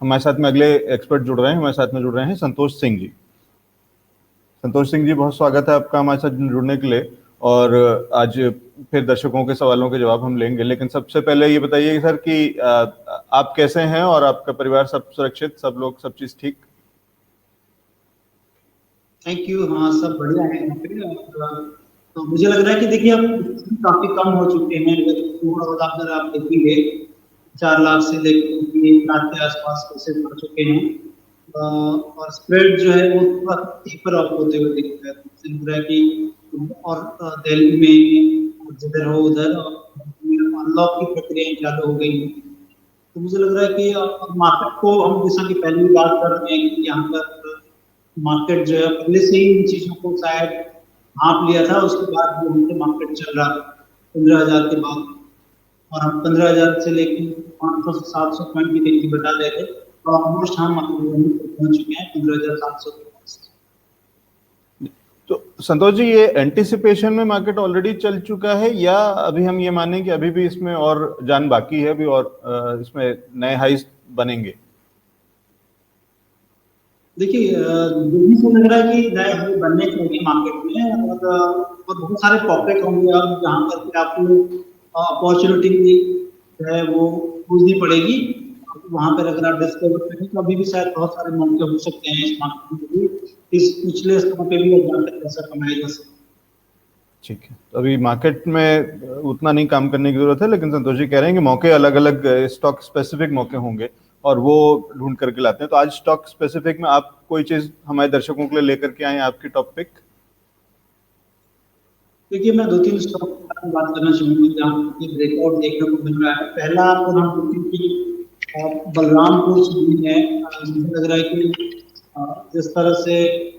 हमारे साथ में अगले एक्सपर्ट जुड़ रहे हैं, हमारे साथ में जुड़ रहे हैं संतोष सिंह जी। संतोष सिंह जी, बहुत स्वागत है आपका हमारे साथ जुड़ने के लिए। और आज फिर दर्शकों के सवालों के जवाब हम लेंगे, लेकिन सबसे पहले ये बताइए सर कि आप कैसे हैं और आपका परिवार सब सुरक्षित, सब लोग, सब चीज ठीक? Thank you. हाँ, सब बढ़िया है यहाँ पे। तो मुझे लग रहा है कि देखिए अब काफी कम हो चुके हैं। अगर आप देखेंगे 4 लाख से लेकर 1 लाख के आसपास केसेस बढ़ चुके हैं। और स्प्रेड जो है वो थोड़ा टेपर ऑफ होते हुए दिख रहा है। मुझे लग रहा है कि और दिल्ली में जिधर हो उधर अनलॉक की प्रक्रिया चालू हो गई। तो मुझे लग रहा है कि मार्केट को हम जैसा कि पहले भी बात कर रहे हैं कि यहाँ पर मार्केट जो है पहले से ही इन चीजों को शायद भांप लिया था। उसके बाद जो हमसे मार्केट चल रहा 15,000 के बाद, और हम 15,000 से लेकर 500 से 700 पॉइंट की तेजी बता रहे थे, और ऑलमोस्ट हम पहुंच चुके हैं 15,700 के पास। तो संतोष जी, ये एंटिसिपेशन में मार्केट ऑलरेडी चल चुका है या अभी हम ये मानें कि अभी भी इसमें और जान बाकी है, अभी और इसमें नए हाईज बनेंगे? देखिए, देखने से लग रहा है कि नए हाई बनने चाहिए मार्केट में, और बहुत सारे पॉकेट होंगे अब जहाँ पर फिर आपको अपॉर्चुनिटी जो है वो खोजनी पड़ेगी। वहाँ पर अगर आप डिस्कवर करें तो अभी भी शायद बहुत सारे मौके हो सकते हैं इस मार्केट में भी, इस पिछले स्तरों पे भी जाकर पैसा कमाया जा सकता है। ठीक है, तो अभी मार्केट में उतना नहीं काम करने की जरूरत है, लेकिन संतोष जी कह रहे हैं कि मौके अलग अलग स्टॉक स्पेसिफिक मौके होंगे और वो ढूंढ करके लाते हैं। तो आज स्टॉक स्पेसिफिक में आप कोई चीज हमारे दर्शकों के लिए लेकर के आए, आपकी टॉप पिक? देखिए, मैं 2-3 स्टॉक के बारे में बात करना चाहूंगा जहाँ ब्रेकआउट देखने को मिल रहा है। पहला आपको हम देखें कि बलरामपुर चीनी है। मुझे लग रहा है कि जिस तरह से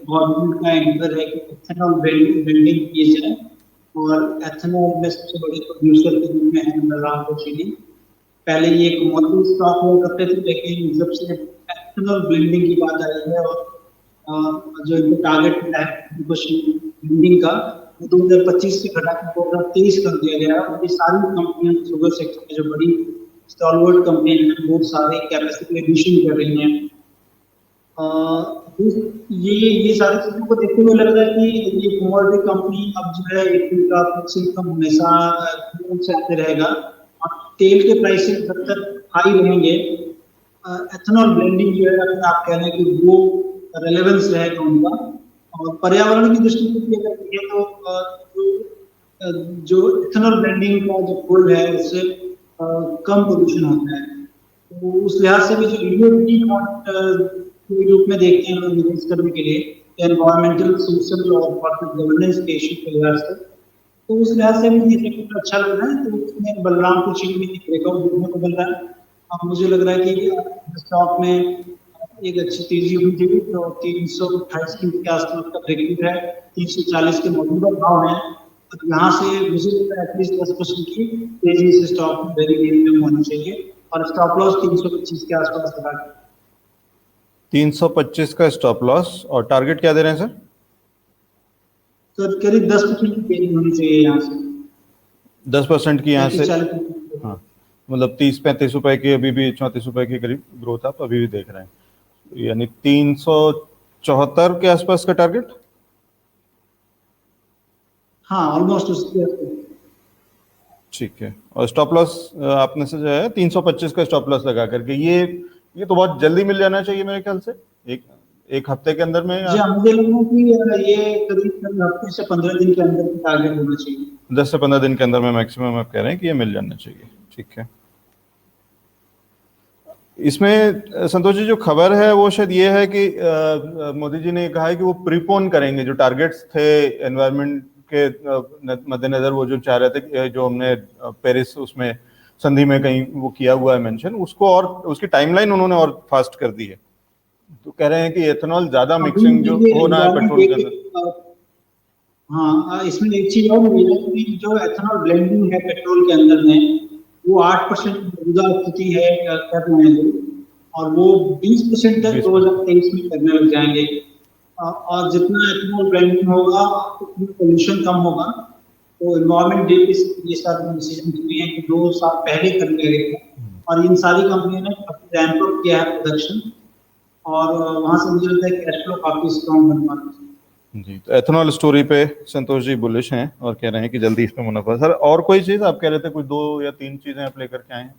गवर्नमेंट का एंकर है कि एथेनॉल ब्लेंडिंग की जाए, और एथेनॉल में सबसे बड़े प्रोड्यूसर के रूप में है बलरामपुर चीनी। पहले ये कमोडिटी स्टॉक हुआ करते थे, लेकिन जब से एथेनॉल ब्लेंडिंग की बात आई है और जो इनका टारगेट है ब्लेंडिंग का 2025 से घटा के 2023 कर दिया गया। और ये सारी कंपनियां शुगर सेक्टर में जो बड़ी स्टॉलवर्ड कंपनियां हैं वो सारी कैपेसिटी एडिशन कर रही हैं। ये सारी चीजों को देखते हुए लग रहा है कि ये कमोडिटी कंपनी अब जो है इनका फिक्स इनकम हमेशा चलते रहेगा, और तेल के प्राइसेस जब तक हाई रहेंगे, एथेनॉल ब्लेंडिंग जो है अगर आप कह रहे हैं कि वो रेलेवेंस रहेगा उनका। और पर्यावरण की दृष्टि से अगर देखें तो जो एथेनॉल ब्लेंडिंग का जो कोल है उससे कम पोल्यूशन होता है। तो उस लिहाज से भी जो ईओटी के रूप में देखते हैं लोग निवेश करने के लिए, एनवायरमेंटल, सोशल और कॉर्पोरेट गवर्नेंस के इशू के लिहाज से, तो उस लिहाज से भी ये सेक्टर अच्छा लग रहा है। तो उसमें बलरामपुर चीनी में एक ब्रेकआउट देखने को मिल रहा है। अब मुझे लग रहा है कि स्टॉक में एक अच्छी तेजी हुई थी, तो 328 के आसपास का ब्रेकआउट है, 340 के मौजूदा भाव है। तो यहाँ से मुझे लग रहा है एटलीस्ट 10% की तेजी से स्टॉक में वेरी गेम होना चाहिए, और स्टॉप लॉस 325 के आसपास लगा। 325 का स्टॉप लॉस, और टारगेट क्या दे रहे हैं सर? तो करीब 10% की तेजी होनी चाहिए यहाँ से। 10% की यहाँ से? 30-40। हाँ, मतलब 30-35 रुपए की, अभी भी 34 रुपए के करीब ग्रोथ आप अभी भी देख रहे हैं, यानी 374 के आसपास का टारगेट। हाँ, ऑलमोस्ट उसके। ठीक है, और स्टॉप लॉस आपने से जो है 325 का स्टॉप लॉस लगा करके, ये तो बहुत जल्दी मिल जाना चाहिए मेरे ख्याल से, एक हफ्ते के अंदर में। जी, मुझे लगा कि ये करीब हफ्ते से 15 दिन के अंदर टारगेट होना चाहिए। 10 से 15 दिन के अंदर में मैक्सिमम आप कह रहे हैं कि ये मिल जाना चाहिए। ठीक है, इसमें संतोष जी जो खबर है वो शायद ये है कि मोदी जी ने कहा है कि वो प्रीपोन करेंगे जो टारगेट्स थे एनवायरनमेंट के मद्देनजर, वो जो चाह रहे थे, जो हमने पेरिस उसमें संधि में कहीं वो किया हुआ है मेंशन, उसको और उसकी टाइमलाइन उन्होंने और फास्ट कर दी है। तो कह रहे हैं कि एथेनॉल ज्यादा मिक्सिंग जो होना है पेट्रोल के अंदर। हाँ, इसमें एक चीज और हुई है कि जो एथेनॉल ब्लेंडिंग है पेट्रोल के अंदर में, वो 8% मौजूदा स्थिति है कर रहे हैं, और वो 20% तक 2023 में करने लग जाएंगे। और जितना एथेनॉल ब्लेंडिंग होगा उतना पोल्यूशन कम होगा। तो एनवायरमेंट डे पे ये सारे डिसीजन हुए हैं कि 2 साल पहले करने लगे, और इन सारी कंपनियों ने रैंप अप किया है प्रोडक्शन, और वहां से मुझे लगता है कैश फ्लो काफी स्ट्रॉन्ग बनने वाला है। जी, तो एथेनॉल स्टोरी पे संतोष जी बुलिश हैं और कह रहे हैं कि जल्दी इसमें मुनाफा। सर और कोई चीज आप कह रहे थे, कुछ 2 या 3 चीजें आप लेकर के आए हैं?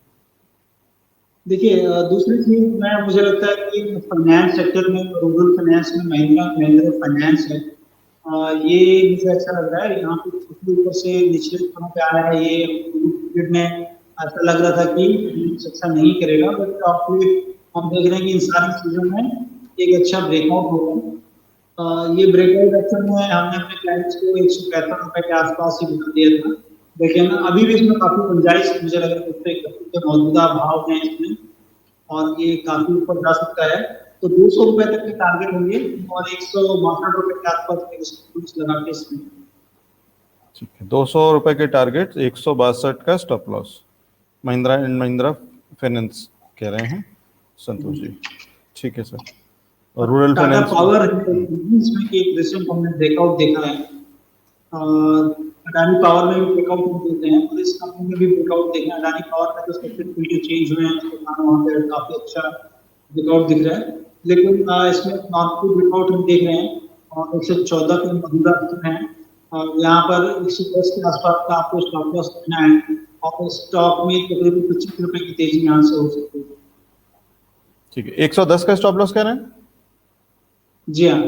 देखिए, दूसरी चीज मैं मुझे लगता है कि फाइनेंस सेक्टर में, रूरल फाइनेंस में महिंद्रा महिंद्रा फाइनेंस है। ये मुझे अच्छा लग रहा है, यहाँ पे काफी ऊपर से निचले स्थानों पे आ रहा है। ये पीरियड में ऐसा लग रहा था कि अच्छा नहीं करेगा, बट आपको हम देख रहे हैं कि इन सारी चीजों में एक अच्छा ब्रेकआउट होगा। ये ब्रेकआउट एक्शन में हमने अपने क्लाइंट्स को 165 रुपए के आसपास ही बता दिया था, लेकिन अभी भी इसमें काफी गुंजाइश मुझे लग रहा है उसके मौजूदा भाव हैं इसमें, और ये काफी ऊपर जा सकता है। तो 200 रुपए तक के टारगेट होंगे, और 162 रुपए के आसपास लगा के इसमें। ठीक है, 200 रुपए के टारगेट, 162 का stop loss. Mahindra and Mahindra finance कह रहे हैं संतोष जी। ठीक है सर। और रूरल टाटा फाइनेंस पावर इसमें एक रिसेंट हमने ब्रेकआउट देखा है। अडानी पावर में भी ब्रेकआउट हम देते हैं, और इस कंपनी में भी ब्रेकआउट देखना है। अडानी पावर का तो स्ट्रक्चर वीडियो चेंज हुए हैं, उसके कारण वहाँ पे काफी अच्छा ब्रेकआउट दिख रहा है, लेकिन इसमें नॉर्मल ब्रेकआउट हम देख रहे हैं, और 114 के मौजूदा है। यहाँ पर 110 के आसपास का आपको स्टॉप लॉस रखना है, और स्टॉक में तकरीबन 25 रुपए की तेजी यहाँ से हो सकती है। ठीक है, 110 का स्टॉप लॉस कह रहे हैं? जी हाँ।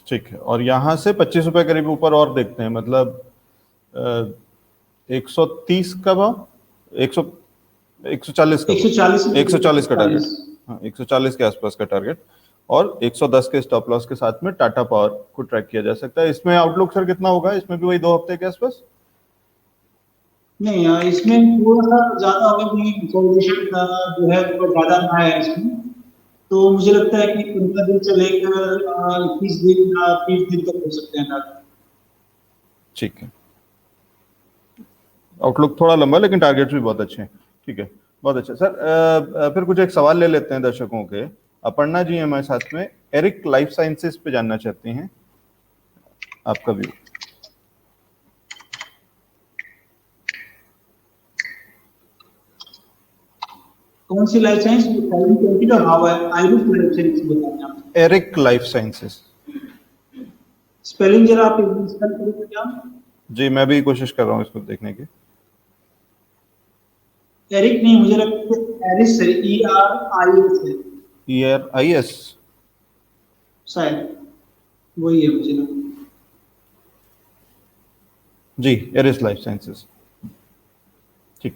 ठीक है, और यहाँ से 25 रुपए करीब ऊपर और देखते हैं, मतलब 130 का भाव, 100 140 का 140 140 का टारगेट। हाँ, 140 के आसपास का टारगेट, और 110 के स्टॉप लॉस के साथ में टाटा पावर को ट्रैक किया जा सकता है। इसमें आउटलुक सर कितना होगा? इसमें भी वही 2 हफ्ते के आसपास? नहीं, इसमें थोड़ा सा ज्यादा होगा, क्योंकि कंसोलिडेशन जो है वो ज्यादा ना है इसमें। तो मुझे लगता है कि 15 दिन से लेकर 21 दिन या 30 दिन तक हो सकते हैं टारगेट। ठीक है, आउटलुक थोड़ा लंबा, लेकिन टारगेट्स भी बहुत अच्छे हैं। ठीक है, बहुत अच्छा सर। फिर कुछ एक सवाल ले लेते हैं दर्शकों के। अपर्णा जी हमारे साथ में, एरिक लाइफ साइंसेस पे जानना चाहती हैं आपका व्यू। कौन सी लाइफ साइंस? का भाव है, आयुष लाइफ साइंस बताएं आप। Eric life sciences. स्पेलिंग जरा आप स्पेल करेंगे क्या? जी, मैं भी कोशिश कर रहा हूँ इसको देखने की। एरिक नहीं, मुझे लगता है एरिस है, ERIS है ERIS शायद, वही है मुझे लगता है। जी, एरिस लाइफ साइंसेस। ठीक।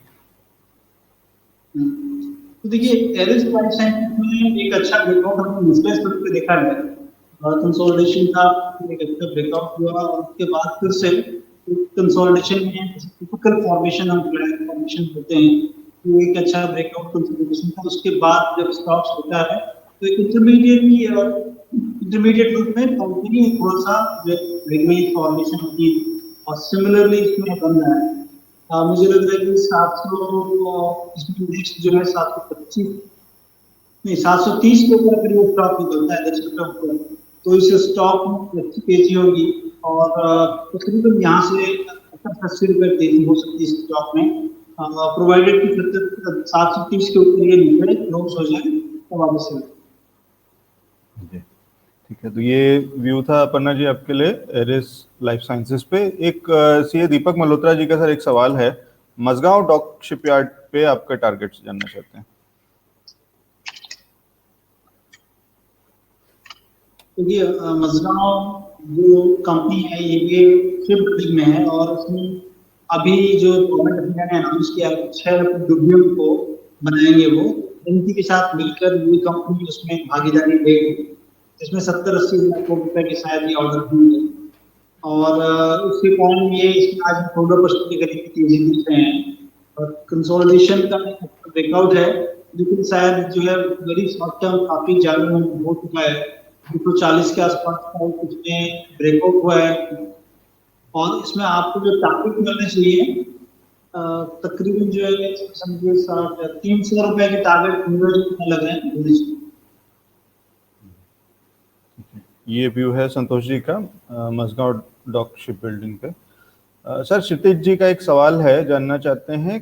तो देखिए, एरिस लाइफ साइंसेस में एक अच्छा ब्रेकआउट हमने निचले स्तर पे देखा है। कंसोलिडेशन था, एक अच्छा ब्रेकआउट हुआ, और उसके बाद फिर से कंसोलिडेशन में टिपिकल फॉर्मेशन हम फॉर्मेशन होते हैं, वो एक अच्छा ब्रेकआउट कंसोलिडेशन था। उसके बाद जब स्टॉक्स होता है तो एक इंटरमीडिएट रूप में कंपनी थोड़ा सा जो रेगुलर फॉर्मेशन होती है, और सिमिलरली इसमें बन रहा है। मुझे लग रहा है कि 700 इसमें नेक्स्ट जो है 725 नहीं 730 के ऊपर अगर वो स्टॉक निकलता है 10 रुपये ऊपर, तो इस स्टॉक में अच्छी तेजी होगी, और तकरीबन यहाँ से 70-80 रुपये तेजी हो सकती है इस स्टॉक में, प्रोवाइडेड कि 730 के ऊपर ये निकले, क्लोज हो जाए तो वापस से। ठीक है, तो ये व्यू था अपर्णा जी आपके लिए एरिस लाइफ साइंसेस पे। एक सीए दीपक मल्होत्रा जी का सर एक सवाल है, मझगांव डॉक शिपयार्ड पे आपका टारगेट जानना चाहते हैं। तो ये मझगांव जो कंपनी है ये शिप बिल्डिंग में है, और उसमें अभी जो गवर्नमेंट ऑफ इंडिया ने अनाउंस किया 6 डुबियम को बनाएंगे, वो एनटी के साथ मिलकर ये कंपनी उसमें भागीदारी देगी, जिसमें 70-80 लाख रुपए के शायद ये ऑर्डर होंगे, और उसके कारण ये इसमें आज 14% के करीब की तेजी दिख रहे हैं, और कंसोलिडेशन का ब्रेकआउट है, लेकिन शायद जो है वेरी शॉर्ट टर्म काफी ज्यादा हो चुका है। 240 के आसपास का कुछ में ब्रेकआउट हुआ है, और इसमें आपको जो टारगेट मिलने चाहिए तकरीबन जो है समझिए 300 रुपए के टारगेट लग रहे हैं। ये व्यू है संतोष जी का मझगांव डॉक शिप बिल्डिंग पे। सर क्षितिज जी का एक सवाल है, जानना चाहते हैं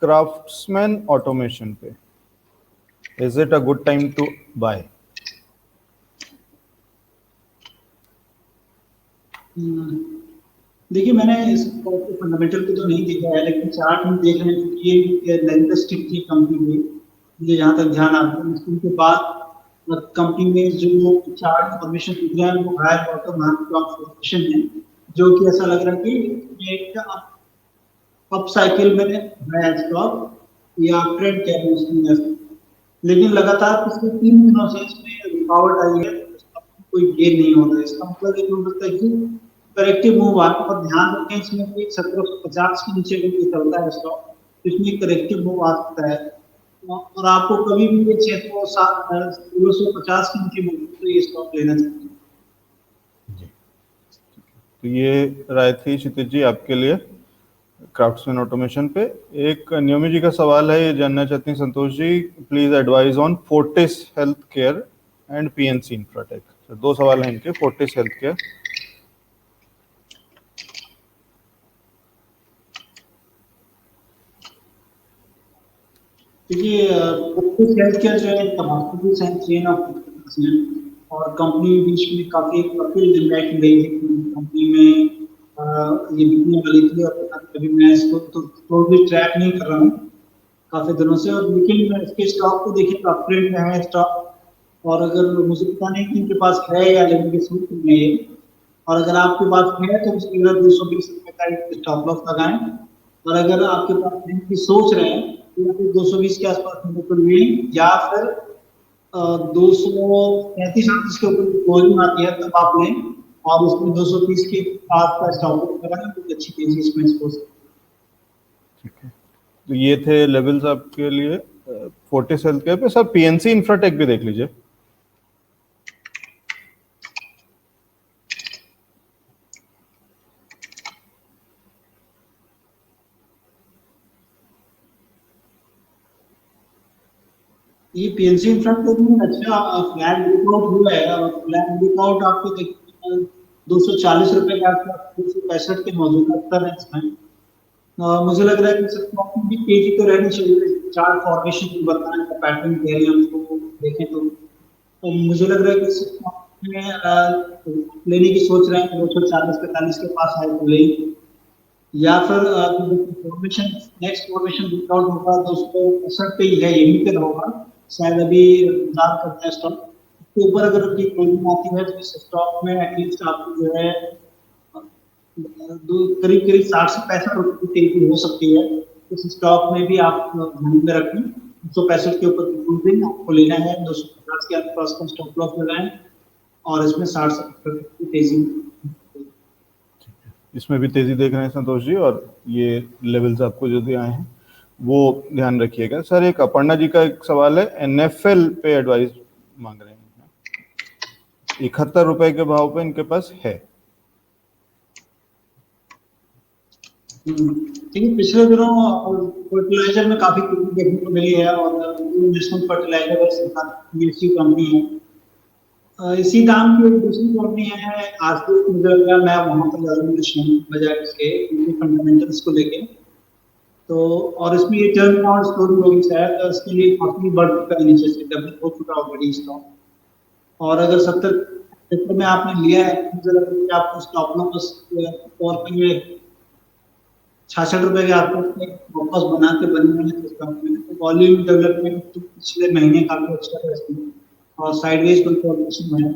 क्राफ्ट्समैन ऑटोमेशन पे। Is it a good time to buy? देखिए, मैंने इस फंडामेंटल को तो नहीं देखा है, लेकिन चार्ट हम देख रहे हैं कि ये लेंथ स्टिक की कंपनी में मुझे जहाँ तक ध्यान आता है, उसके बाद कंपनी में जो चार्ट फॉर्मेशन दिख रहा है वो higher bottom higher top formation है, जो कि ऐसा लग रहा है कि ये एक अप साइकिल में है स्टॉक या ट्रेंड कह रहे हैं उसमें, लेकिन लगातार पिछले 3 दिनों से इसमें रुकावट आई है, कोई गेन नहीं हो रहा है। इसका मतलब ये हो सकता है कि करेक्टिव मूव आने पर ध्यान रखें, इसमें कोई 1750 के नीचे भी चलता है स्टॉक, इसमें करेक्टिव मूव आ सकता है और आपको कभी भी ये 1650 के नीचे मूव तो ये स्टॉक लेना चाहिए। तो ये राय थी क्षितिज जी आपके लिए क्राफ्ट्समैन ऑटोमेशन पे। एक नियमी जी का सवाल है, ये जानना चाहती हैं Santosh ji, please advise on Fortis health care and PNC Infratech. तो 2 सवाल हैं इनके। फोर्टिस हेल्थ केयर, देखिए फोर्टिस हेल्थ केयर जो है तंबाकू की चेन ऑफ और कंपनी बीच में काफी अपील जनरेट गई है कंपनी में, ये बिकने वाली थी और अभी मैं इसको तो भी ट्रैक नहीं कर रहा हूँ काफी दिनों से, और लेकिन इसके स्टॉक को देखिए तो अपट्रेंड में है स्टॉक, और अगर मुझे पता नहीं कि इनके पास है या लेने की सूरत में है, और अगर आपके पास है तो उसके लिए 220 रुपए का एक स्टॉप लॉस लगाएं, और अगर आपके पास लेने की सोच रहे हैं तो फिर 220 के आसपास होने को लिए, या फिर 235 के ऊपर क्लोजिंग आती है तब आप लें, और उसमें 230 के पास का स्टॉप लॉस लगाएं तो अच्छी तेजी इसमें हो सकती है। ठीक है, तो ये थे लेवल्स आपके लिए फोर्टिस हेल्थ केयर पे। सर पीएनसी इंफ्राटेक भी देख लीजिए। ये पीएनसी इंफ्राटेक में अच्छा फ्लैट ब्रेकआउट हुआ है, और फ्लैट ब्रेकआउट आपको देखिए 240 रुपए के आसपास 265 के मौजूदा स्तर है इसमें। मुझे लग रहा है कि स्टॉक में भी तेजी तो रहनी चाहिए, चार्ट फॉर्मेशन की बताने का पैटर्न कह रहे हैं हमको देखें तो मुझे लग रहा है कि स्टॉक में लेने की सोच रहे हैं 240-45 के पास आए तो ले, या फिर फॉर्मेशन नेक्स्ट फॉर्मेशन ब्रेकआउट होगा 265 पे ही है, यहीं पे होगा शायद, अभी इंतजार करते हैं स्टॉक के ऊपर। अगर उनकी क्लोजिंग आती है तो इस स्टॉक में एटलीस्ट आपको जो है करीब करीब 60 से 65 रुपए की तेजी हो सकती है। इस स्टॉक में भी आप ध्यान में रखें, 265 के ऊपर क्लोजिंग आपको लेना है, 250 के आसपास का स्टॉप लॉस लगाएं, और इसमें 60 से 70 की तेजी। इसमें भी तेजी देख रहे हैं संतोष जी, और ये लेवल्स आपको जो दिए आए हैं वो ध्यान रखिएगा। सर एक अपर्णा जी का एक सवाल है, एनएफएल पे एडवाइस मांग रहे हैं, 71 रुपए के भाव पे इनके पास है। ठीक है, पिछले दिनों फर्टिलाइजर में काफी तेजी देखने को मिली है, और नेशनल फर्टिलाइजर कंपनी है, इसी दाम की एक दूसरी कंपनी है आज मुझे लग रहा है मैं वहां पर ज्यादा बजाय इसके फंडामेंटल्स को लेके, तो और इसमें ये टर्न अराउंड स्टोरी होगी शायद, तो इसके लिए काफी बढ़ चुका है, नीचे से डबल हो चुका ऑलरेडी स्टॉक, और अगर 70 में आपने लिया है मुझे लग रहा है कि आपको स्टॉप लॉस और पे 66 रुपए के आसपास में वापस बना के बने हैं स्टॉक में, तो वॉल्यूम डेवलपमेंट तो पिछले महीने काफी अच्छा है इसमें, और साइडवेज कंसोलिडेशन है,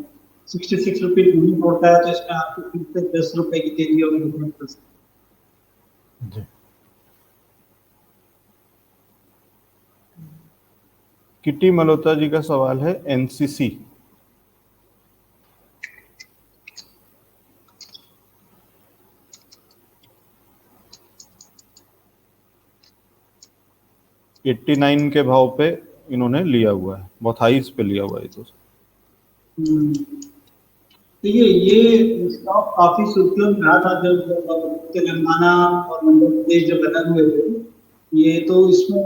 66 रुपीज नहीं होता है तो इसमें आपको फिर से 10 रुपए की तेजी और इम्प्रूवमेंट कर सकते हैं। किटी मल्होत्रा जी का सवाल है, एनसीसी $89 के भाव पे इन्होंने लिया हुआ है, बहुत हाई पे लिया हुआ है। तो देखिए ये स्टॉक काफी सुर्खियों में रहा था जब तेलंगाना और मध्य प्रदेश जब अलग हुए थे, ये तो इसमें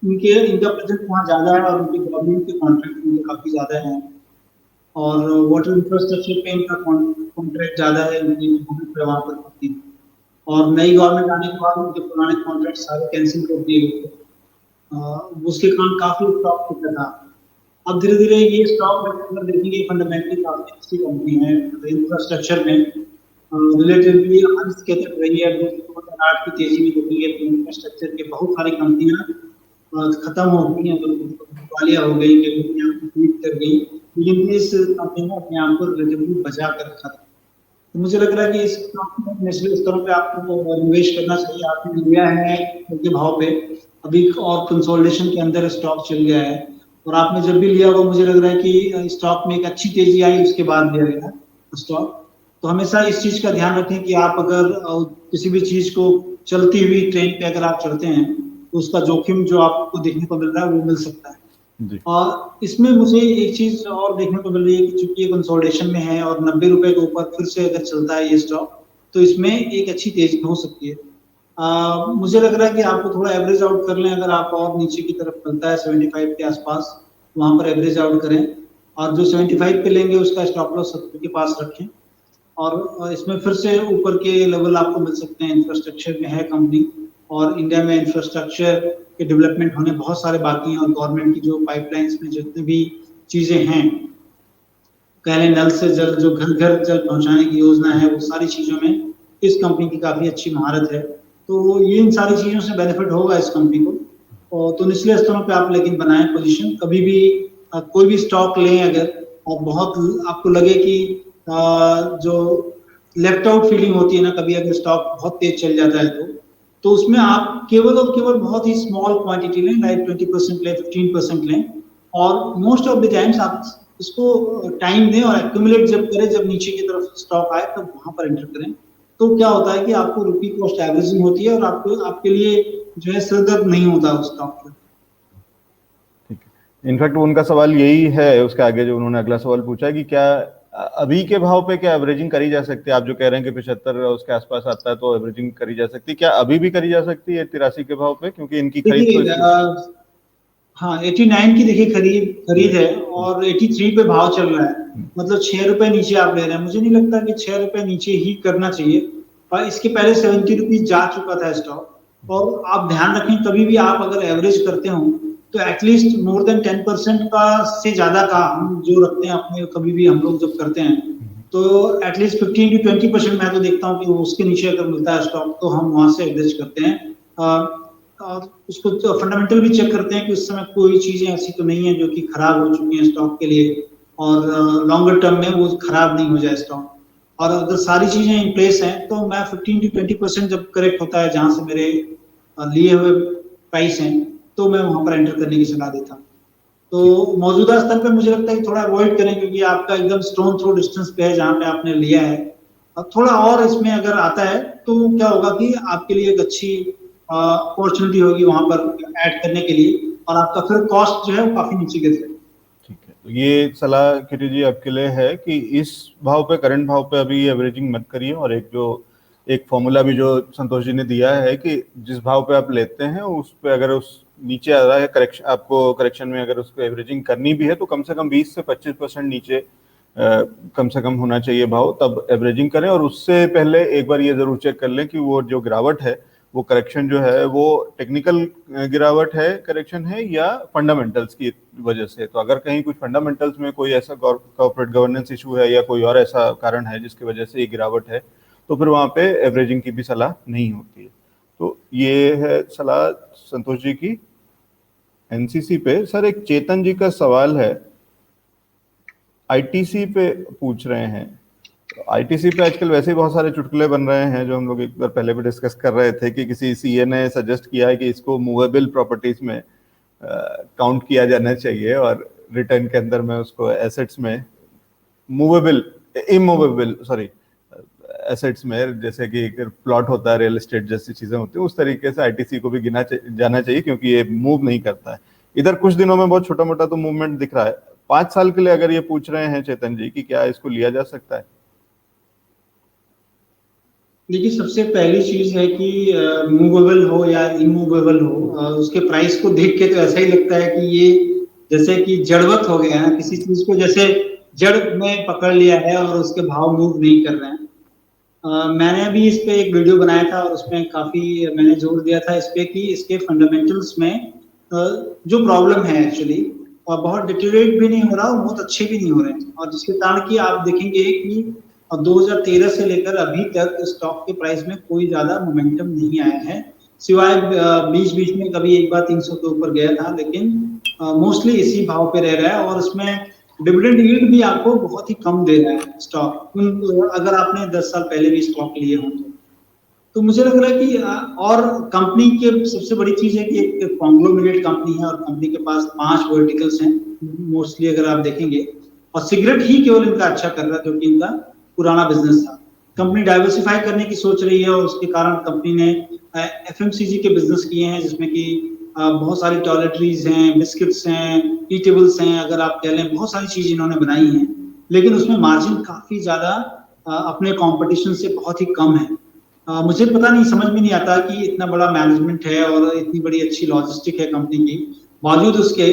इनका प्रेजेंट वहाँ ज्यादा है, और उनके गवर्नमेंट के कॉन्ट्रैक्ट इनके काफी ज्यादा हैं, और वाटर इंफ्रास्ट्रक्चर पे इनका कॉन्ट्रैक्ट ज्यादा है, वहाँ पर होती है, और नई गवर्नमेंट आने के बाद उनके पुराने कॉन्ट्रैक्ट सारे कैंसिल कर दिए गए थे, उसके कारण काफी स्टॉक टिका था। अब धीरे धीरे ये स्टॉक अगर देखेंगे फंडामेंटली काफी अच्छी कंपनी है, इंफ्रास्ट्रक्चर में रिलेटिवली अंश के तक रही है। 2008 की तेजी में देखेंगे तो इंफ्रास्ट्रक्चर के बहुत सारी कंपनियां खत्म हो गई हैं, दिवालिया हो गई, कंपनियां कर गई, लेकिन इस कंपनी ने अपने आप को रिलेटिवली बचा कर रखा था। तो मुझे लग रहा है कि इस नेशनल स्तरों पे आपको निवेश करना चाहिए। आपने लिया है उनके भाव पे अभी और कंसोलिडेशन के अंदर स्टॉक चल गया है, और आपने जब भी लिया होगा मुझे लग रहा है कि स्टॉक में एक अच्छी तेजी आई उसके बाद लिया गया स्टॉक। तो हमेशा इस चीज का ध्यान रखें कि आप अगर किसी भी चीज को चलती हुई ट्रेन पे अगर आप चढ़ते हैं तो उसका जोखिम जो आपको देखने को मिल रहा है वो मिल सकता है। और इसमें मुझे एक चीज और देखने को मिल रही है कि चूंकि ये कंसोलिडेशन में है और 90 रुपए के ऊपर फिर से अगर चलता है ये स्टॉक तो इसमें एक अच्छी तेजी हो सकती है। मुझे लग रहा है कि आपको थोड़ा एवरेज आउट कर लें, अगर आप और नीचे की तरफ चलता है 75 के आसपास वहां पर एवरेज आउट करें, और जो 75 पे लेंगे उसका स्टॉप लॉस 70 के पास रखें। और इसमें फिर से ऊपर के लेवल आपको मिल सकते हैं। इंफ्रास्ट्रक्चर में है कंपनी, और इंडिया में इंफ्रास्ट्रक्चर के डेवलपमेंट होने बहुत सारे बाकी हैं, और गवर्नमेंट की जो पाइपलाइंस में जितनी भी चीजें हैं, कह लें नल से जल, जो घर घर जल पहुंचाने की योजना है, वो सारी चीजों में इस कंपनी की काफी अच्छी महारत है। तो ये इन सारी चीजों से बेनिफिट होगा इस कंपनी को। और तो निचले स्तरों पे आप लेकिन बनाएं पोजीशन, कभी भी कोई भी स्टॉक लें अगर, और बहुत आपको लगे कि जो लेफ्ट आउट फीलिंग होती है ना कभी, अगर स्टॉक बहुत तेज चल जाता है तो उसमें आप केवल और केवल बहुत ही स्मॉल क्वांटिटी लें, लाइक 20% लें, 15% लें, और मोस्ट ऑफ द टाइम्स आप इसको टाइम दें और एक्यूमुलेट जब करें, जब नीचे की तरफ स्टॉक आए तब वहां पर एंटर करें। तो क्या होता है कि आपको रुपी कॉस्ट एवरेजिंग होती है और आपको आपके लिए जो है सिरदर्द नहीं होता उस स्टॉक पर। ठीक है, इनफैक्ट उनका सवाल यही है उसके आगे जो उन्होंने अगला सवाल पूछा है कि क्या अभी के भाव पे क्या एवरेजिंग करी जा सकती है। आप जो कह रहे हैं कि 75 उसके आसपास आता है तो एवरेजिंग करी जा सकती है, क्या अभी भी करी जा सकती है 83 के भाव पे, क्योंकि इनकी खरीद तो हाँ 89 की देखिए खरीद है और 83 पे भाव चल रहा है, मतलब 6 रुपए नीचे आप ले रहे हैं। मुझे नहीं लगता कि 6 रुपए नीचे ही करना चाहिए, और इसके पहले 70 रुपीज जा चुका था स्टॉक। और आप ध्यान रखें कभी भी आप अगर एवरेज करते हो तो एटलीस्ट मोर देन 10% का से ज्यादा का हम जो रखते हैं अपने, कभी भी हम लोग जब करते हैं तो एटलीस्ट 15 to 20% मैं तो देखता हूँ कि उसके नीचे अगर मिलता है स्टॉक तो हम वहां से एवरेज करते हैं। और उसको तो फंडामेंटल भी चेक करते हैं कि उस समय कोई चीजें ऐसी तो नहीं है जो कि खराब हो चुकी हैं स्टॉक के लिए, और लॉन्गर टर्म में वो खराब नहीं हो जाए स्टॉक। और अगर सारी चीजें इन प्लेस हैं तो मैं 15 to 20% जब करेक्ट होता है जहां से मेरे लिए हुए प्राइस हैं तो मैं वहां पर एंटर करने की सलाह देता हूँ। तो मौजूदा स्तर पे मुझे लगता है कि थोड़ा अवॉइड करें, क्योंकि आपका एकदम स्टोन थ्रो डिस्टेंस पे है जहां पे आपने लिया है। अब थोड़ा और इसमें अगर आता है तो क्या होगा कि आपके लिए एक अच्छी अपॉर्चुनिटी होगी वहां पर ऐड करने के लिए, और आपका फिर कॉस्ट जो है वो काफी नीचे गिर जाएगा। ठीक है, तो ये सलाह किटी जी आपके लिए है कि इस भाव पे, करंट भाव पे अभी एवरेजिंग मत करिए। और एक फॉर्मूला भी जो संतोष जी ने दिया है कि जिस भाव पे आप लेते हैं उस पे अगर उस नीचे आ रहा है करेक्शन, आपको करेक्शन में अगर उसको एवरेजिंग करनी भी है तो कम से कम 20 से 25% नीचे कम से कम होना चाहिए भाव, तब एवरेजिंग करें। और उससे पहले एक बार ये जरूर चेक कर लें कि वो जो गिरावट है, वो करेक्शन जो है वो टेक्निकल गिरावट है, करेक्शन है, या फंडामेंटल्स की वजह से। तो अगर कहीं कुछ फंडामेंटल्स में कोई ऐसा कॉर्पोरेट गवर्नेंस इशू है या कोई और ऐसा कारण है जिसकी वजह से ये गिरावट है, तो फिर वहां पे एवरेजिंग की भी सलाह नहीं होती है। तो ये है सलाह संतोष जी की एनसीसी पे। सर एक चेतन जी का सवाल है, आईटीसी पे पूछ रहे हैं। आईटीसी पे आजकल वैसे ही बहुत सारे चुटकुले बन रहे हैं जो हम लोग एक बार पहले भी डिस्कस कर रहे थे कि किसी सीए ने सजेस्ट किया है कि इसको मूवेबल प्रॉपर्टीज में काउंट किया जाना चाहिए, और रिटर्न के अंदर में उसको एसेट्स में मूवेबल, इमूवेबल सॉरी एसेट्स में, जैसे कि प्लॉट होता है, रियल एस्टेट जैसी चीजें होती है, उस तरीके से आईटीसी को भी गिना जाना चाहिए, क्योंकि ये मूव नहीं करता है। इधर कुछ दिनों में बहुत छोटा मोटा तो मूवमेंट दिख रहा है। 5 साल के लिए अगर ये पूछ रहे हैं चेतन जी कि क्या इसको लिया जा सकता है? देखिए सबसे पहली चीज है कि मूवेबल हो या इमूवेबल हो, उसके प्राइस को देख के तो ऐसा ही लगता है कि ये जैसे कि जड़वत हो गया है, किसी चीज को जैसे जड़ में पकड़ लिया है और उसके भाव मूव नहीं कर रहे हैं। मैंने भी इस पे एक वीडियो बनाया था और उसमें काफी मैंने जोर दिया था इस पे कि इसके फंडामेंटल्स में जो प्रॉब्लम है एक्चुअली, और बहुत डिटेरियोरेट भी नहीं हो रहा और बहुत अच्छे भी नहीं हो रहे हैं, और जिसके कारण कि आप देखेंगे कि 2013 से लेकर अभी तक स्टॉक के प्राइस में कोई ज्यादा मोमेंटम नहीं आया है, सिवाय बीच बीच में कभी एक बार 300 के ऊपर गया था, लेकिन मोस्टली इसी भाव पे रह रहा है। और उसमें डिविडेंड यील्ड भी आपको बहुत ही कम दे रहा है स्टॉक, अगर आपने 10 साल पहले भी स्टॉक लिए हो तो मुझे लग रहा है कि और कंपनी के सबसे बड़ी चीज है कि एक कॉन्ग्लोमरेट कंपनी है और कंपनी के पास 5 वर्टिकल्स हैं मोस्टली, अगर आप देखेंगे, और सिगरेट ही केवल इनका अच्छा कर रहा है जो कि इनका पुराना बिजनेस था। कंपनी डाइवर्सिफाई करने की सोच रही है और उसके कारण कंपनी ने एफएमसीजी के बिजनेस किए हैं, जिसमें कि बहुत सारी टॉयलेटरीज हैं, बिस्किट्स हैं, ईटेबल्स हैं, अगर आप कह लें बहुत सारी चीज इन्होंने बनाई हैं, लेकिन उसमें मार्जिन काफी ज्यादा अपने कंपटीशन से बहुत ही कम है। मुझे पता नहीं, समझ में नहीं आता कि इतना बड़ा मैनेजमेंट है और इतनी बड़ी अच्छी लॉजिस्टिक है कंपनी की, बावजूद उसके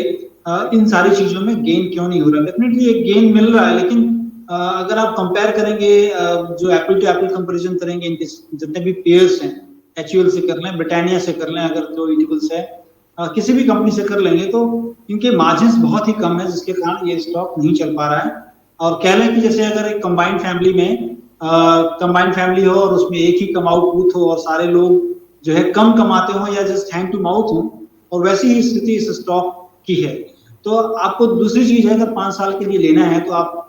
इन सारी चीजों में गेन क्यों नहीं हो रहा। डेफिनेटली एक गेन मिल रहा है, लेकिन अगर आप कंपेयर करेंगे, जो एप्पल टू एप्पल कंपैरिजन करेंगे इनके जितने भी पेयर्स हैं, एचयूएल से कर लें, ब्रिटानिया से कर लें, अगर जो ईटेबल्स है किसी भी कंपनी से कर लेंगे, तो इनके मार्जिन्स बहुत ही कम है, जिसके कारण ये स्टॉक नहीं चल पा रहा है। और कह लें कि जैसे अगर एक कंबाइंड फैमिली में कंबाइंड फैमिली हो और उसमें एक ही कमाऊ पूत हो और सारे लोग जो है कम कमाते हो या जस्ट हैंड टू माउथ हो, और वैसी ही स्थिति इस स्टॉक की है। तो आपको दूसरी चीज है, अगर 5 साल के लिए लेना है तो आप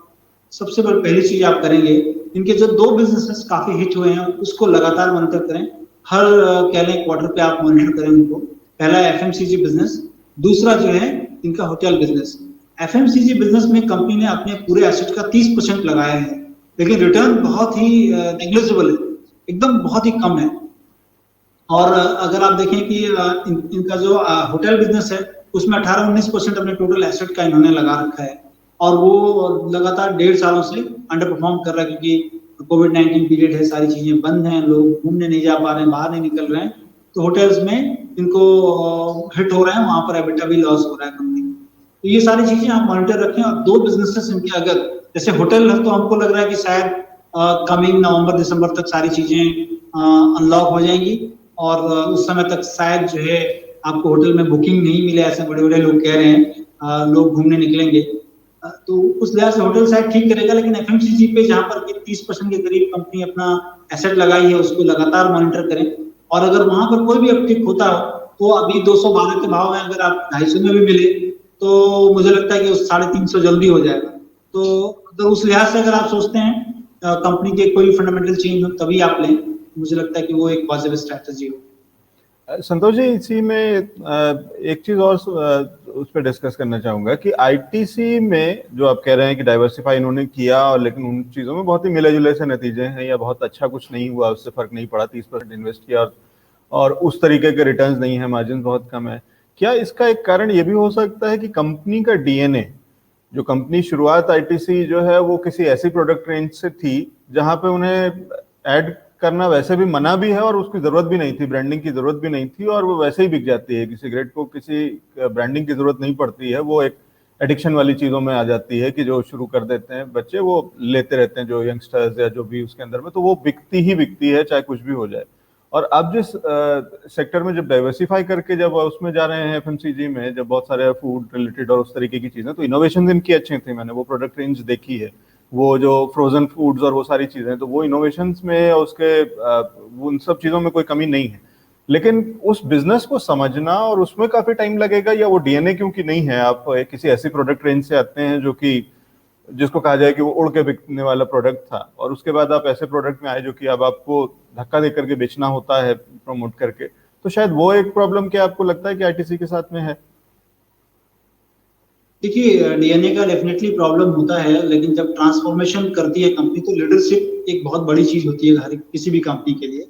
सबसे पहली चीज आप करेंगे, इनके जो 2 बिजनेसेस काफी हिट हुए हैं उसको लगातार मॉनिटर करें, हर कह लें क्वार्टर पे आप मॉनिटर करें उनको। पहला एफएमसीजी बिजनेस, दूसरा जो है इनका होटल बिजनेस। एफएमसीजी बिजनेस में कंपनी ने अपने पूरे एसेट का 30% लगाया है, लेकिन रिटर्न बहुत ही नेग्लिजिबल है, एकदम बहुत ही कम है। और अगर आप देखें कि इनका जो होटल बिजनेस है उसमें 18-19% अपने टोटल एसेट का इन्होंने लगा रखा है, और वो लगातार 1.5 सालों से अंडर परफॉर्म कर रहा है, क्योंकि कोविड-19 पीरियड है, सारी चीजें बंद हैं, लोग घूमने नहीं जा पा रहे हैं, बाहर नहीं निकल रहे हैं, तो होटल्स में इनको हिट हो रहे हैं, वहां पर एबिटा भी लॉस हो रहा है कंपनी। तो ये सारी चीजें आप मॉनिटर रखें। और 2 बिजनेसेस इनके, अगर जैसे होटल है तो हमको लग रहा है कि शायद कमिंग नवंबर दिसंबर तक सारी चीजें अनलॉक हो जाएंगी, और उस समय तक शायद जो है आपको होटल में बुकिंग नहीं मिले, ऐसे बड़े बड़े लोग कह रहे हैं, लोग घूमने निकलेंगे, तो उस लिहाज से होटल शायद ठीक करेगा। लेकिन एफएमसीजी पे जहां पर 30% के करीब कंपनी अपना एसेट लगाई है, उसको लगातार मॉनिटर करें, और अगर वहां पर कोई भी अपटिक होता हो तो अभी 212 के भाव में अगर आप 250 में भी मिले तो मुझे लगता है कि उस 350 जल्दी हो जाएगा। तो अगर उस लिहाज से अगर आप सोचते हैं कंपनी के कोई फंडामेंटल चेंज हो तभी आप लें, मुझे लगता है कि वो एक पॉजिटिव स्ट्रेटजी हो। संतोष जी, इसी में एक चीज और उस पर डिस्कस करना चाहूंगा कि आईटीसी में जो आप कह रहे हैं कि डाइवर्सिफाई इन्होंने किया, और लेकिन उन चीजों में बहुत ही मिले जुले से नतीजे हैं या बहुत अच्छा कुछ नहीं हुआ, उससे फर्क नहीं पड़ा, 30% इन्वेस्ट किया और उस तरीके के रिटर्न्स नहीं है, मार्जिन बहुत कम है। क्या इसका एक कारण ये भी हो सकता है कि कंपनी का डीएनए, जो कंपनी शुरुआत आईटीसी जो है वो किसी ऐसी प्रोडक्ट रेंज से थी जहां पे उन्हें ऐड करना वैसे भी मना भी है और उसकी जरूरत भी नहीं थी, ब्रांडिंग की जरूरत भी नहीं थी, और वो वैसे ही बिक जाती है कि सिगरेट को किसी ब्रांडिंग की जरूरत नहीं पड़ती है, वो एक एडिक्शन वाली चीजों में आ जाती है कि जो शुरू कर देते हैं बच्चे, वो लेते रहते हैं जो यंगस्टर्स या जो भी उसके अंदर में, तो वो बिकती ही बिकती है चाहे कुछ भी हो जाए। और अब जिस सेक्टर में जब डाइवर्सिफाई करके जब उसमें जा रहे हैं एफएमसीजी में, जब बहुत सारे फूड रिलेटेड और उस तरीके की चीजें, तो इनोवेशन इनकी अच्छी थी, मैंने वो प्रोडक्ट रेंज देखी है, वो जो फ्रोजन फूड्स और वो सारी चीजें, तो वो इनोवेशंस में उसके उन सब चीजों में कोई कमी नहीं है। लेकिन उस बिजनेस को समझना और उसमें काफी टाइम लगेगा, या वो डीएनए क्योंकि नहीं है, आप किसी ऐसी प्रोडक्ट रेंज से आते हैं जो कि जिसको कहा जाए कि वो उड़ के बिकने वाला प्रोडक्ट था, और उसके बाद आप ऐसे प्रोडक्ट में आए जो कि अब आपको धक्का दे करके बेचना होता है प्रमोट करके, तो शायद वो एक प्रॉब्लम क्या आपको लगता है कि आईटीसी के साथ में है? देखिए, डीएनए का डेफिनेटली प्रॉब्लम होता है, लेकिन जब ट्रांसफॉर्मेशन करती है कंपनी तो लीडरशिप एक बहुत बड़ी चीज होती है हर किसी भी कंपनी के लिए,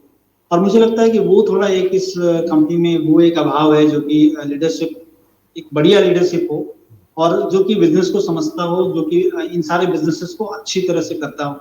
और मुझे लगता है कि वो थोड़ा एक इस कंपनी में वो एक अभाव है, जो कि लीडरशिप, एक बढ़िया लीडरशिप हो और जो कि बिजनेस को समझता हो, जो कि इन सारे बिजनेसेस को अच्छी तरह से करता हो।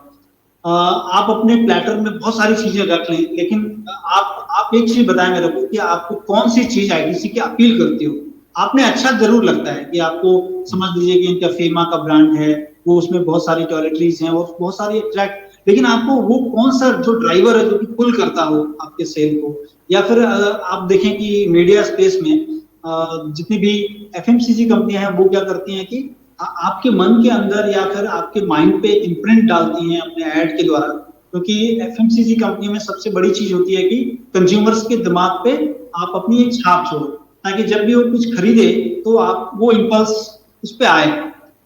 आप अपने प्लेटर में बहुत सारी चीजें रख लें, लेकिन आप एक चीज बताएं मेरे को कि आपको कौन सी चीज आईटीसी की अपील करती हो। आपने अच्छा जरूर लगता है कि आपको, समझ लीजिए कि इनका फेमा का ब्रांड है, वो उसमें बहुत सारी टॉयलेटरीज हैं और बहुत सारी अट्रैक्ट, लेकिन आपको वो कौन सा जो ड्राइवर है जो कि पुल करता हो आपके सेल को, या फिर आप देखें कि मीडिया स्पेस में जितनी भी एफएमसीजी कंपनियां हैं वो क्या करती हैं कि आपके मन के अंदर या फिर आपके माइंड पे इम्प्रिंट डालती हैं अपने ऐड के द्वारा, क्योंकि एफएमसीजी कंपनियों में सबसे बड़ी चीज होती है कि कंज्यूमर्स के दिमाग पे आप अपनी एक छाप छोड़ो, ताकि जब भी वो कुछ खरीदे तो आप वो इम्पल्स उस पे आए।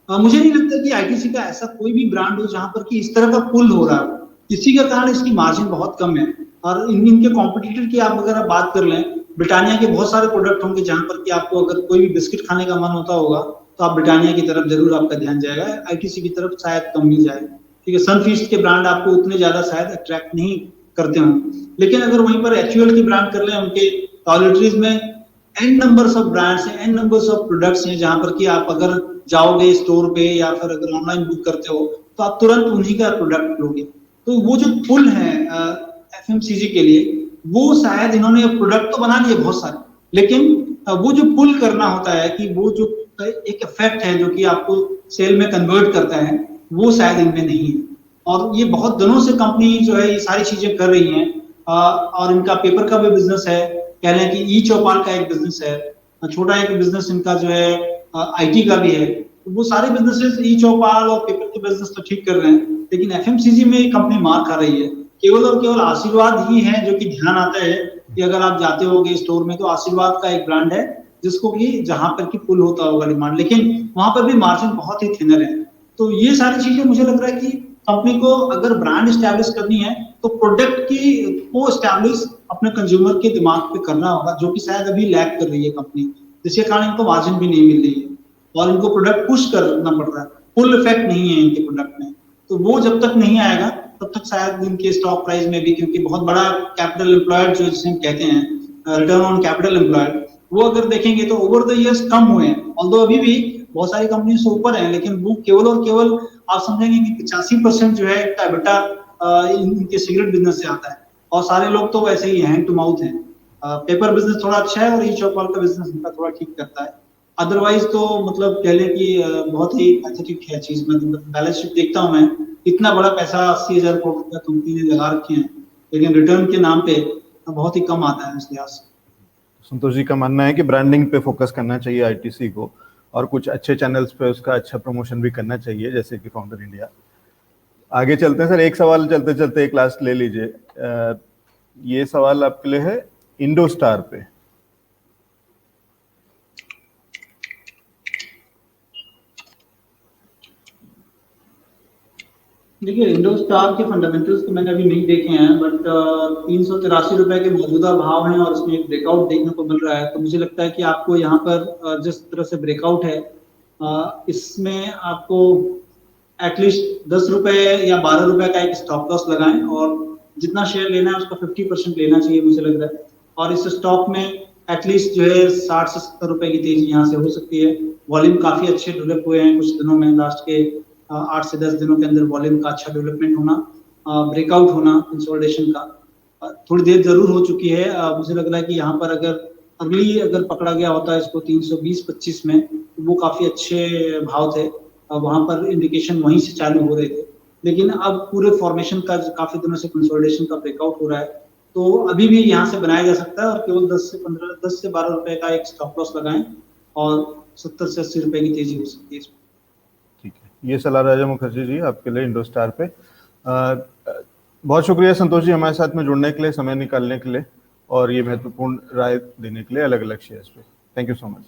मुझे नहीं लगता कि आईटीसी का ऐसा कोई भी ब्रांड हो जहां पर कि इस तरह का पुल हो रहा है। इसी के कारण इसकी मार्जिन बहुत कम है। और इनके कॉम्पिटिटर की आप अगर बात कर लें, ब्रिटानिया के बहुत सारे प्रोडक्ट होंगे जहां पर कि आपको अगर कोई भी बिस्किट खाने का मन होता होगा तो आप ब्रिटानिया की तरफ जरूर आपका ध्यान जाएगा, आईटीसी की तरफ शायद कम ही जाए। ठीक है, सनफीस्ट के ब्रांड आपको उतने ज्यादा शायद अट्रैक्ट नहीं करते हों, लेकिन अगर वहीं पर एचयूएल की ब्रांड कर लें, उनके टॉयलेटरीज में एन नंबर्स ऑफ ब्रांड्स हैं, एन नंबर्स ऑफ प्रोडक्ट्स हैं, जहां पर कि आप अगर जाओगे स्टोर पे या फिर अगर ऑनलाइन बुक करते हो तो आप तुरंत उन्हीं का प्रोडक्ट लोगे। तो वो जो पुल है एफएमसीजी के लिए, वो शायद इन्होंने प्रोडक्ट तो बना लिए बहुत सारे, लेकिन वो जो पुल करना होता है कि वो जो एक इफेक्ट है जो कि आपको सेल में कन्वर्ट करता है, वो शायद इनमें नहीं है। और ये बहुत दिनों से कंपनी जो है ये सारी चीजें कर रही है, और इनका पेपर का भी बिजनेस है, कह लें कि ई चौपाल का एक बिजनेस है, छोटा एक बिजनेस इनका जो है आईटी का भी है। तो वो सारे बिजनेसेस ई चौपाल और पेपर के बिजनेस तो ठीक कर रहे हैं, लेकिन एफएमसीजी में कंपनी मार खा रही है। केवल और केवल आशीर्वाद ही है जो कि ध्यान आता है कि अगर आप जाते होगे स्टोर में तो आशीर्वाद का एक ब्रांड है जिसको कि जहां पर की पुल होता होगा डिमांड, लेकिन वहां पर भी मार्जिन बहुत ही थिनर है। तो ये सारी चीजें मुझे लग रहा है कि कंपनी को अगर ब्रांड स्टैब्लिश करनी है तो प्रोडक्ट की को स्टैब्लिश अपने कंज्यूमर के दिमाग पे करना होगा, जो कि शायद अभी लैग कर रही है कंपनी, जिसके कारण इनको मार्जिन भी नहीं मिल रही है और इनको प्रोडक्ट पुश करना पड़ रहा है। फुल इफेक्ट नहीं है इनके प्रोडक्ट में, तो वो जब तक नहीं आएगा तब तक शायद इनके स्टॉक प्राइस में भी, क्योंकि बहुत बड़ा कैपिटल एम्प्लॉयड जो जिसे हम कहते हैं, रिटर्न ऑन कैपिटल एम्प्लॉयड, वो अगर देखेंगे तो ओवर द इयर्स कम हुए हैं, ऑल्दो अभी भी बहुत सारी कंपनी से ऊपर है, लेकिन वो केवल और केवल आप समझेंगे कि 85% जो है बेटा इनके सिगरेट बिजनेस से आता है, और सारे लोग तो वैसे ही हैंड टू माउथ है। पेपर बिजनेस थोड़ा अच्छा है और ई चौपाल का बिजनेस इनका थोड़ा ठीक करता है। अदरवाइज तो मतलब कह लें कि बहुत ही पैथेटिक है चीज। मैं बैलेंस शीट देखता हूँ, मैं इतना बड़ा पैसा 80,000 करोड़ रुपया कंपनी ने लगा रखे हैं, लेकिन रिटर्न के नाम पे बहुत ही कम आता है इस लिहाज से। संतोष जी का मानना है कि ब्रांडिंग पे फोकस करना चाहिए आईटीसी को, और कुछ अच्छे चैनल्स पे उसका अच्छा प्रमोशन भी करना चाहिए, जैसे कि फाउंडर इंडिया। आगे चलते हैं सर, एक सवाल चलते चलते एक लास्ट ले लीजिए। ये सवाल आपके लिए है इंडोस्टार पे। देखिए, इंडोस्टार के फंडामेंटल्स तो मैंने अभी नहीं देखे हैं, बट 383 रुपए के मौजूदा भाव हैं और इसमें एक ब्रेकआउट देखने को मिल रहा है, तो मुझे लगता है कि आपको यहाँ पर जिस तरह से ब्रेकआउट है, इसमें आपको एटलीस्ट 10 रुपए या 12 रुपए का एक स्टॉप लॉस लगाएं, और जितना शेयर लेना है उसका 50% लेना चाहिए मुझे लग रहा है। और इस स्टॉक में एटलीस्ट जो है 60 से 70 रुपए की तेजी यहाँ से हो सकती है। वॉल्यूम काफी अच्छे डेवलप हुए हैं कुछ दिनों में, लास्ट के 8 से 10 दिनों के अंदर वॉल्यूम का अच्छा डेवलपमेंट होना, ब्रेकआउट होना कंसोलिडेशन का थोड़ी देर जरूर हो चुकी है। मुझे लग रहा है कि यहाँ पर अगर पकड़ा गया होता है इसको 320-25 में, तो वो काफी अच्छे भाव थे, वहां पर इंडिकेशन वहीं से चालू हो रहे थे, लेकिन अब पूरे फॉर्मेशन का काफी दिनों से कंसोलिडेशन का ब्रेकआउट हो रहा है, तो अभी भी यहाँ से बनाया जा सकता है, और केवल 10 से 12 रुपए का एक स्टॉप लॉस लगाएं और 70 से 80 रुपए की तेजी हो सकती है इसमें। ठीक है, ये सलाह राजा मुखर्जी जी आपके लिए इंडोस्टार पे। बहुत शुक्रिया संतोष जी हमारे साथ में जुड़ने के लिए, समय निकालने के लिए, और ये महत्वपूर्ण राय देने के लिए अलग अलग शेयर्स पे। Thank you so much.